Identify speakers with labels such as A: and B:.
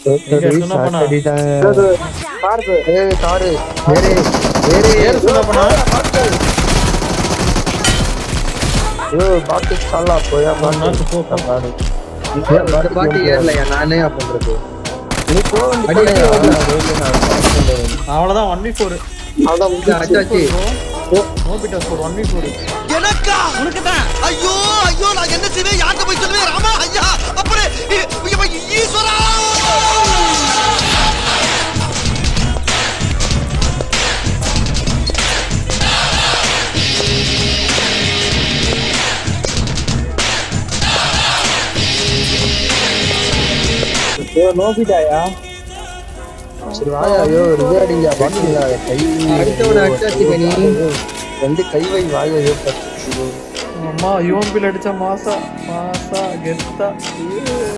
A: எங்க சொன்னா பண்ணா
B: பாருது
C: காரு
A: ஏறு சொன்னா பண்ணா
C: பாட்டு சாலா போயா
A: நாக்கு போ போ.
C: பாட்டு ஏறலையா நானே பண்றது நீ
A: அவ்வளவுதான் 1v4
C: அச்சாச்சி
A: நோபிட்டா ஸ்கோர் 1v4
D: எனக்கா உனக்கு தான் ஐயோ ஐயோ நான் என்ன செய்வேன் யார்கிட்ட போய் சொல்லுவேன் ராமா ஐயா அப்புறம் ஈஸ்வரா
B: நோபிட்டாயா
C: சரி வாயா ஐயோ ரிவார்டிங்க பாத்தீங்களா கை அடுத்தவன அச்சாச்சி கனி ரெண்டு கை வை வாயா ஐயோ
A: அம்மா யூஎம்பில அடிச்சா மாசா கெத்தா